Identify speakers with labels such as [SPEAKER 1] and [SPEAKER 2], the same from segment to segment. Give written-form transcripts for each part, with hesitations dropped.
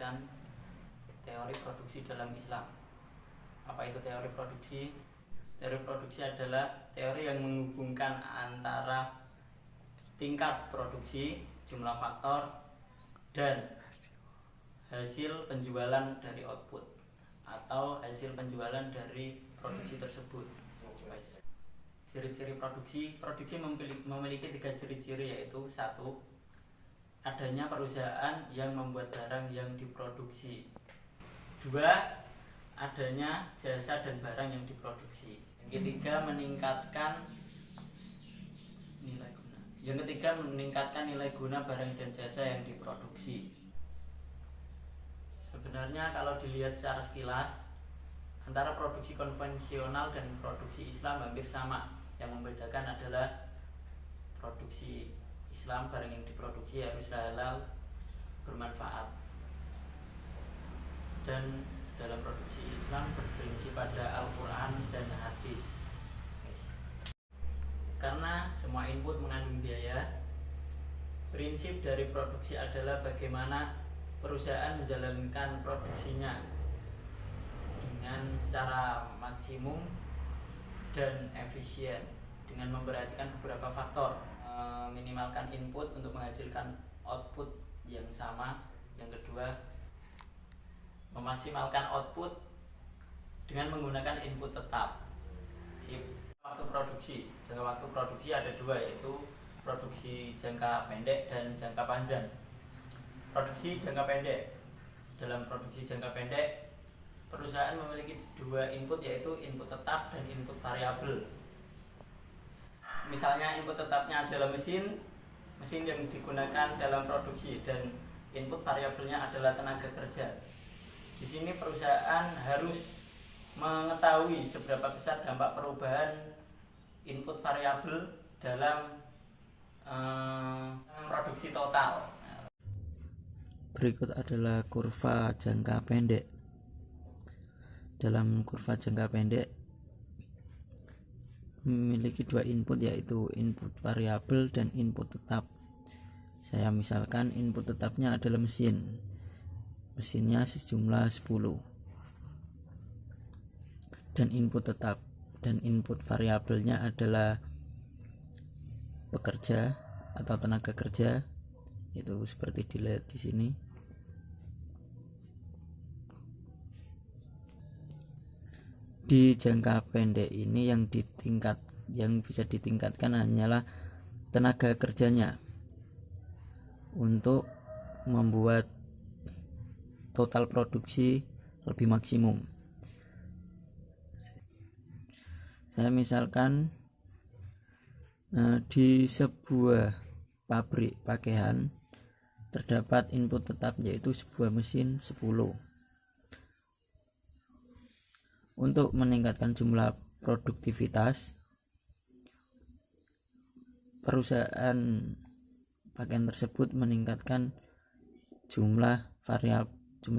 [SPEAKER 1] pembahasan teori produksi dalam Islam. Apa itu teori produksi? Teori produksi adalah teori yang menghubungkan antara tingkat produksi, jumlah faktor, dan hasil penjualan dari output atau hasil penjualan dari produksi tersebut. Ciri-ciri produksi memiliki 3 ciri-ciri, yaitu 1. Adanya perusahaan yang membuat barang yang diproduksi. 2. Adanya jasa dan barang yang diproduksi. Yang ketiga, meningkatkan nilai guna barang dan jasa yang diproduksi. Sebenarnya kalau dilihat secara sekilas, antara produksi konvensional dan produksi Islam hampir sama. Yang membedakan adalah produksi Islam, barang yang diproduksi harus halal, bermanfaat, dan dalam produksi Islam berprinsip pada Al-Quran dan hadis. Karena semua input mengandung biaya, prinsip dari produksi adalah bagaimana perusahaan menjalankan produksinya dengan secara maksimum dan efisien, dengan memperhatikan beberapa faktor. Minimalkan input untuk menghasilkan output yang sama. Yang kedua, memaksimalkan output dengan menggunakan input tetap. Waktu produksi, jangka waktu produksi ada 2, yaitu produksi jangka pendek dan jangka panjang. Produksi jangka pendek. Dalam produksi jangka pendek, perusahaan memiliki 2 input, yaitu input tetap dan input variabel. Misalnya input tetapnya adalah mesin yang digunakan dalam produksi, dan input variabelnya adalah tenaga kerja. Di sini perusahaan harus mengetahui seberapa besar dampak perubahan input variabel dalam produksi total.
[SPEAKER 2] Berikut adalah kurva jangka pendek. Dalam kurva jangka pendek memiliki 2 input, yaitu input variabel dan input tetap. Saya misalkan input tetapnya adalah mesinnya sejumlah 10, dan input variabelnya adalah pekerja atau tenaga kerja, itu seperti dilihat di sini. Di jangka pendek ini yang bisa ditingkatkan hanyalah tenaga kerjanya untuk membuat total produksi lebih maksimum. Saya misalkan di sebuah pabrik pakaian terdapat input tetap, yaitu sebuah mesin 10. Untuk meningkatkan jumlah produktivitas, perusahaan pakaian tersebut meningkatkan jumlah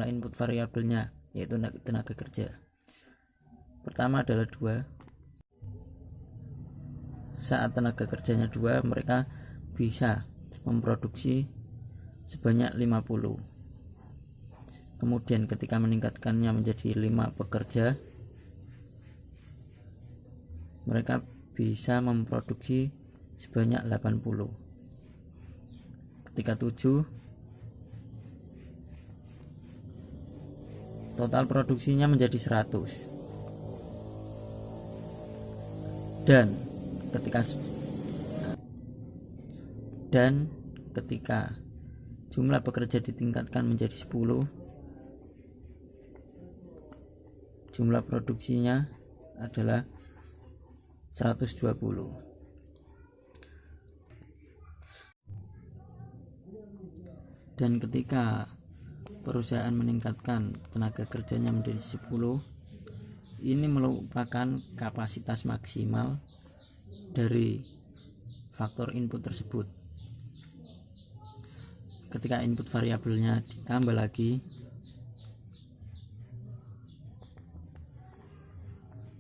[SPEAKER 2] input variabelnya, yaitu tenaga kerja. Pertama adalah 2. Saat tenaga kerjanya 2, mereka bisa memproduksi sebanyak 50. Kemudian ketika meningkatkannya menjadi 5 pekerja, mereka bisa memproduksi sebanyak 80. Ketika 7, total produksinya menjadi 100. Dan ketika jumlah pekerja ditingkatkan menjadi 10, jumlah produksinya adalah 120. Dan ketika perusahaan meningkatkan tenaga kerjanya menjadi 10, ini merupakan kapasitas maksimal dari faktor input tersebut. Ketika input variabelnya ditambah lagi,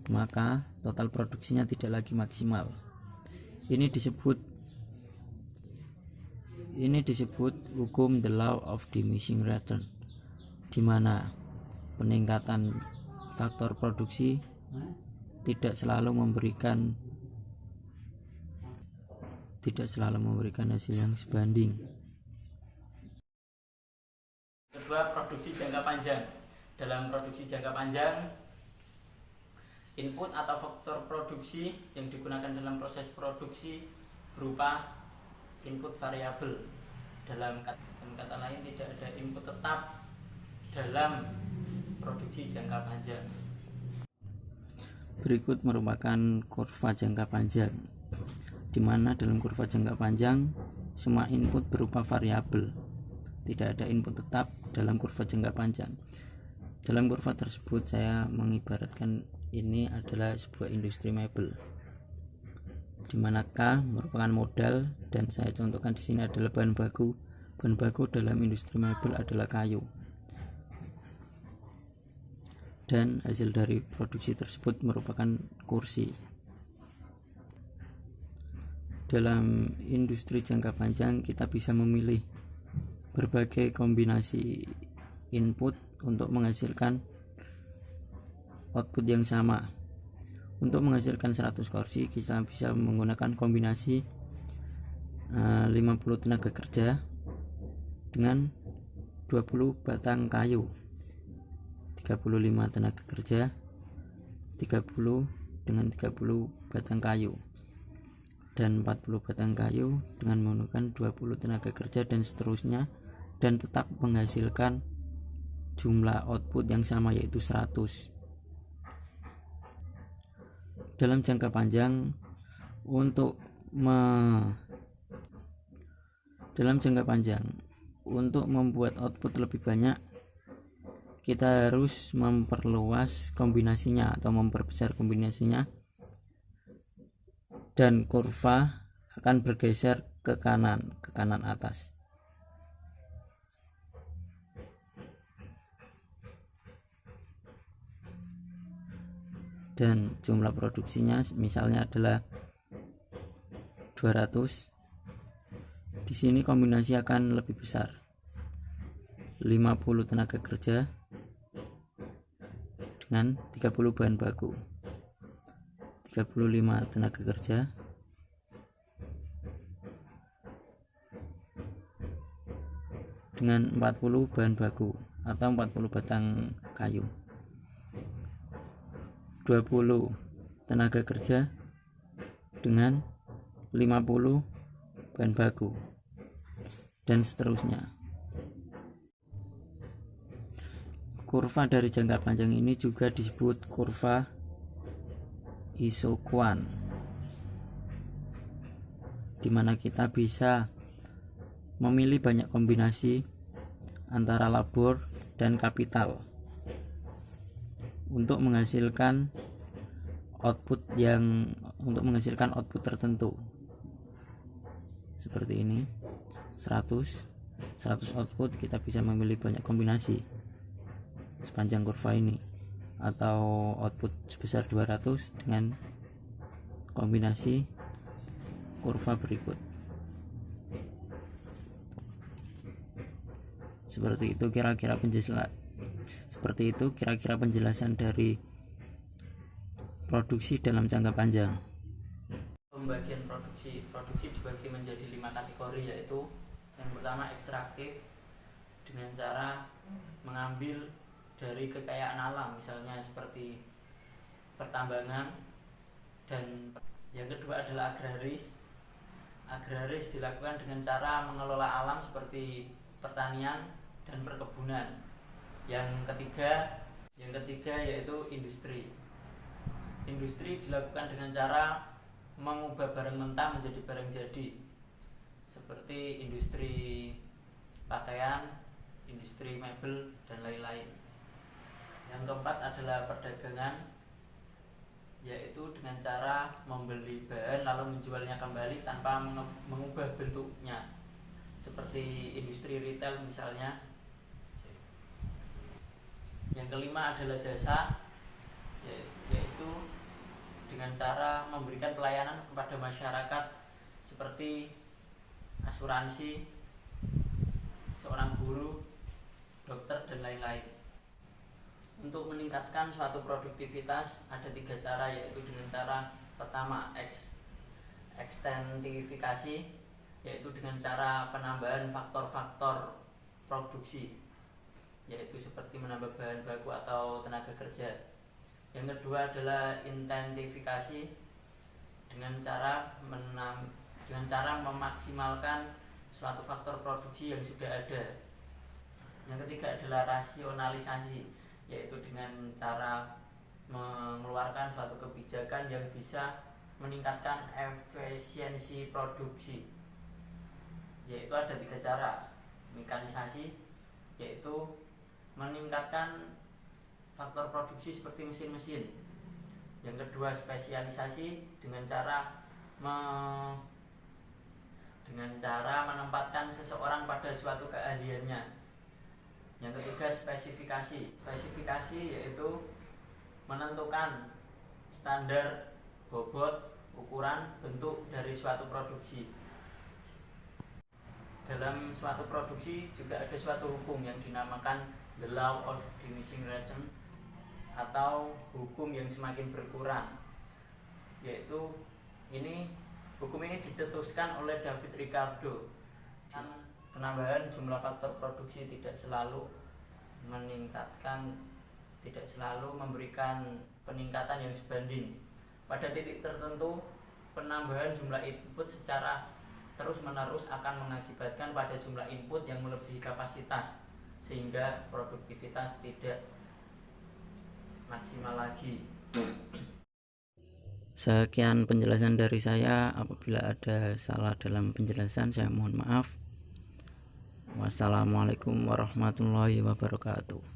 [SPEAKER 2] maka total produksinya tidak lagi maksimal. Ini disebut hukum the law of diminishing return. di mana peningkatan faktor produksi tidak selalu memberikan hasil yang sebanding.
[SPEAKER 1] Kedua, produksi jangka panjang. Dalam produksi jangka panjang, input atau faktor produksi yang digunakan dalam proses produksi berupa input variabel. Dalam kata lain, tidak ada input tetap dalam produksi jangka panjang.
[SPEAKER 2] Berikut merupakan kurva jangka panjang, di mana dalam kurva jangka panjang semua input berupa variabel, tidak ada input tetap dalam kurva jangka panjang. Dalam kurva tersebut saya mengibaratkan ini adalah sebuah industri mebel, di mana K merupakan modal dan saya contohkan di sini adalah bahan baku. Bahan baku dalam industri mebel adalah kayu. Dan hasil dari produksi tersebut merupakan kursi. Dalam industri jangka panjang kita bisa memilih berbagai kombinasi input untuk menghasilkan output yang sama. Untuk menghasilkan 100 kursi kita bisa menggunakan kombinasi 50 tenaga kerja dengan 20 batang kayu, 35 tenaga kerja 30 dengan 30 batang kayu, dan 40 batang kayu dengan menggunakan 20 tenaga kerja, dan seterusnya, dan tetap menghasilkan jumlah output yang sama yaitu 100. Dalam jangka panjang, untuk membuat output lebih banyak, kita harus memperluas kombinasinya atau memperbesar kombinasinya, dan kurva akan bergeser ke kanan atas. Dan jumlah produksinya misalnya adalah 200. Di sini kombinasi akan lebih besar, 50 tenaga kerja dengan 30 bahan baku, 35 tenaga kerja dengan 40 bahan baku atau 40 batang kayu, 20 tenaga kerja dengan 50 bahan baku, dan seterusnya. Kurva dari jangka panjang ini juga disebut kurva isoquant, di mana kita bisa memilih banyak kombinasi antara labor dan kapital untuk menghasilkan output tertentu. Seperti ini, 100 output, kita bisa memilih banyak kombinasi sepanjang kurva ini, atau output sebesar 200 dengan kombinasi kurva berikut. Seperti itu kira-kira penjelasan dari produksi dalam jangka panjang.
[SPEAKER 1] Pembagian produksi dibagi menjadi 5 kategori, yaitu yang pertama ekstraktif, dengan cara mengambil dari kekayaan alam, misalnya seperti pertambangan. Dan yang kedua adalah agraris dilakukan dengan cara mengelola alam seperti pertanian dan perkebunan. Yang ketiga yaitu industri dilakukan dengan cara mengubah barang mentah menjadi barang jadi, seperti industri pakaian, industri mebel, dan lain-lain. Yang keempat adalah perdagangan, yaitu dengan cara membeli bahan lalu menjualnya kembali tanpa mengubah bentuknya, seperti industri retail misalnya. Yang kelima adalah jasa, yaitu dengan cara memberikan pelayanan kepada masyarakat seperti asuransi, seorang guru, dokter, dan lain-lain. meningkatkan suatu produktivitas ada 3 cara, yaitu dengan cara pertama ekstensifikasi, yaitu dengan cara penambahan faktor-faktor produksi, yaitu seperti menambah bahan baku atau tenaga kerja. Yang kedua adalah intensifikasi dengan cara memaksimalkan suatu faktor produksi yang sudah ada. Yang ketiga adalah rasionalisasi, yaitu dengan cara mengeluarkan suatu kebijakan yang bisa meningkatkan efisiensi produksi, yaitu ada 3 cara. Mekanisasi, yaitu meningkatkan faktor produksi seperti mesin-mesin. Yang kedua spesialisasi dengan cara menempatkan seseorang pada suatu keahliannya. Yang ketiga spesifikasi yaitu menentukan standar bobot, ukuran, bentuk dari suatu produksi. Dalam suatu produksi juga ada suatu hukum yang dinamakan the law of diminishing return atau hukum yang semakin berkurang, yaitu hukum ini dicetuskan oleh David Ricardo. Penambahan jumlah faktor produksi tidak selalu memberikan peningkatan yang sebanding. Pada titik tertentu, penambahan jumlah input secara terus-menerus akan mengakibatkan pada jumlah input yang melebihi kapasitas, sehingga produktivitas tidak maksimal lagi.
[SPEAKER 2] Sekian penjelasan dari saya. Apabila ada salah dalam penjelasan, saya mohon maaf. Wassalamualaikum warahmatullahi wabarakatuh.